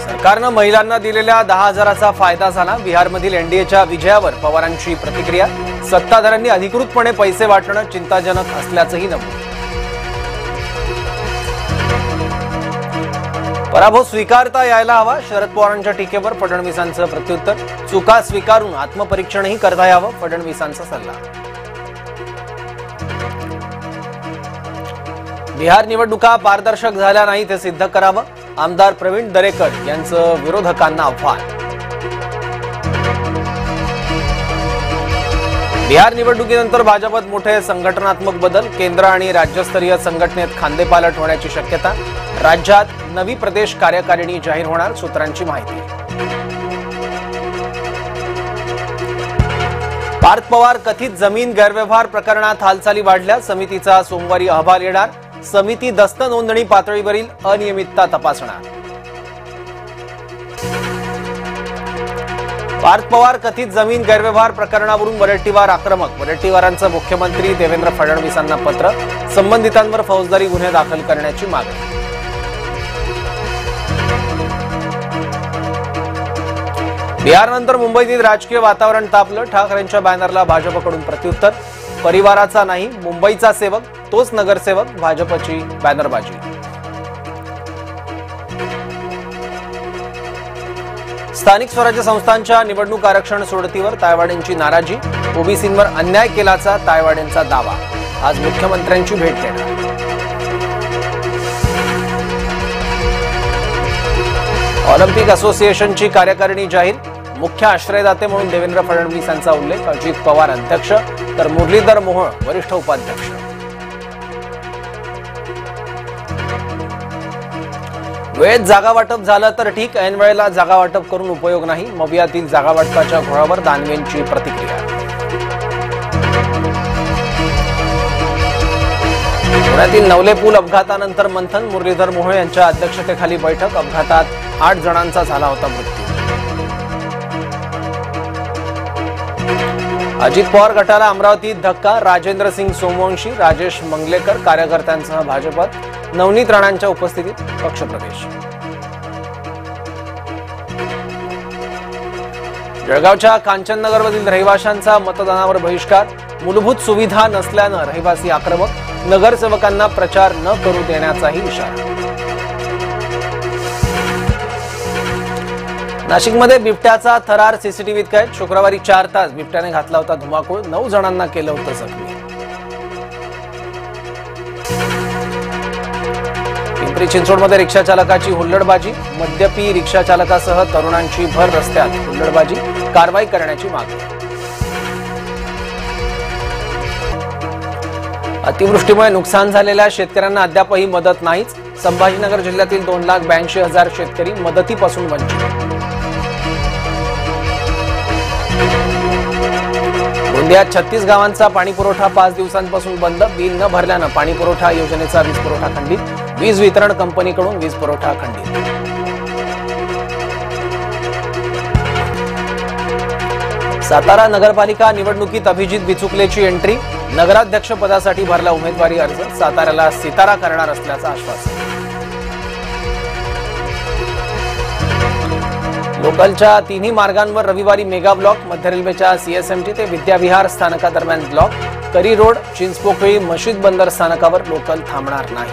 सरकारनं महिलांना दिलेल्या 10,000चा फायदा झाला। बिहारमधील एनडीएच्या विजयावर पवारांची प्रतिक्रिया। सत्ताधाऱ्यांनी अधिकृतपणे पैसे वाटणं चिंताजनक असल्याचंही नमूद। पराभव स्वीकारता यायला हवा। शरद पवारांच्या टीकेवर फडणवीसांचं प्रत्युत्तर। चुका स्वीकारून आत्मपरीक्षणही करता यावं, फडणवीसांचा सल्ला। बिहार निवडणुका पारदर्शक झाल्या नाहीत हे सिद्ध करावं, आमदार प्रवीण दरेकर यांचं विरोधकांना आव्हान। बिहार निवडणुकीनंतर भाजपत मोठे संघटनात्मक बदल। केंद्र आणि राज्यस्तरीय संघटनेत खांदेपालट होण्याची शक्यता। राज्यात नवी प्रदेश कार्यकारिणी जाहीर होणार, सूत्रांची माहिती। पार्थ पवार कथित जमीन गैरव्यवहार प्रकरणात हालचाली वाढल्या। समितीचा सोमवारी अहवाल येणार। समिती दस्त नोंदणी पातळीवरील अनियमितता तपासणार। पार्थ पवार कथित जमीन गैरव्यवहार प्रकरणावरून वडेट्टीवार आक्रमक। वडेट्टीवारांचं मुख्यमंत्री देवेंद्र फडणवीसांना पत्र। संबंधितांवर फौजदारी गुन्हे दाखल करण्याची मागणी। बिहारनंतर मुंबईतील राजकीय वातावरण तापलं। ठाकरेंच्या बॅनरला भाजपकडून प्रत्युत्तर। परिवाराचा नाही, मुंबईचा सेवक तोच नगरसेवक, भाजपची बॅनरबाजी। स्थानिक स्वराज्य संस्थांच्या निवडणूक आरक्षण सोडतीवर तायवाडेंची नाराजी। ओबीसींवर अन्याय केल्याचा तायवाडेंचा दावा। आज मुख्यमंत्र्यांची भेट घेणार। ऑलिम्पिक असोसिएशनची कार्यकारिणी जाहीर। मुख्य आश्रयदाते म्हणून देवेंद्र फडणवीस यांचा उल्लेख। अजित पवार अध्यक्ष तर मुरलीधर मोहोळ वरिष्ठ उपाध्यक्ष। वेळेत जागा वाटप झालं तर ठीक, ऐन वेळेला जागा वाटप करून उपयोग नाही। मवियातील जागा वाटपाच्या घोळावर दानवेंची प्रतिक्रिया। पुण्यातील नवले पूल अपघातानंतर मंथन। मुरलीधर मोहोळ यांच्या अध्यक्षतेखाली बैठक। अपघातात 8 जणांचा झाला होता मृत्यू। अजित पवार गटाला अमरावतीत धक्का। राजेंद्र सिंग सोमवंशी, राजेश मंगलेकर कार्यकर्त्यांसह भाजपात। नवनीत राणांच्या उपस्थितीत पक्षप्रवेश। जळगावच्या कांचननगरमधील रहिवाशांचा मतदानावर बहिष्कार। मूलभूत सुविधा नसल्यानं रहिवासी आक्रमक। नगरसेवकांना प्रचार न करू देण्याचाही इशारा। नाशिकमध्ये बिबट्याचा थरार सीसीटीव्हीत कैद। शुक्रवारी 4 तास बिबट्याने घातला होता धुमाकूळ। 9 जणांना केलं होतं जखमी। पिंपरी चिंचवडमध्ये रिक्षा चालकाची हुल्लडबाजी। मद्यपी रिक्षा चालकासह तरुणांची भर रस्त्यात हुल्लडबाजी। कारवाई करण्याची मागणी। अतिवृष्टीमुळे नुकसान झालेल्या शेतकऱ्यांना अद्यापही मदत नाहीच। संभाजीनगर जिल्ह्यातील 2,82,000 शेतकरी मदतीपासून वंचित। गोंदियात 36 गावांचा पाणीपुरवठा 5 दिवसांपासून बंद। बिल न भरल्यानं पाणीपुरवठा योजनेचा वीज पुरवठा खंडित। वीज वितरण कंपनीकडून वीज पुरवठा खंडित। सातारा नगरपालिका निवडणुकीत अभिजित बिचुकलेची एंट्री। नगराध्यक्ष पदासाठी भरला उमेदवारी अर्ज। साताऱ्याला सितारा करणार असल्याचं आश्वासन। लोकलच्या 3ही मार्गांवर रविवारी मेगा ब्लॉक। मध्य रेल्वेच्या सीएसएमटी ते विद्याविहार स्थानकादरम्यान ब्लॉक। करी रोड, चिंचपोकळी, मशीद बंदर स्थानकावर लोकल थांबणार नाही।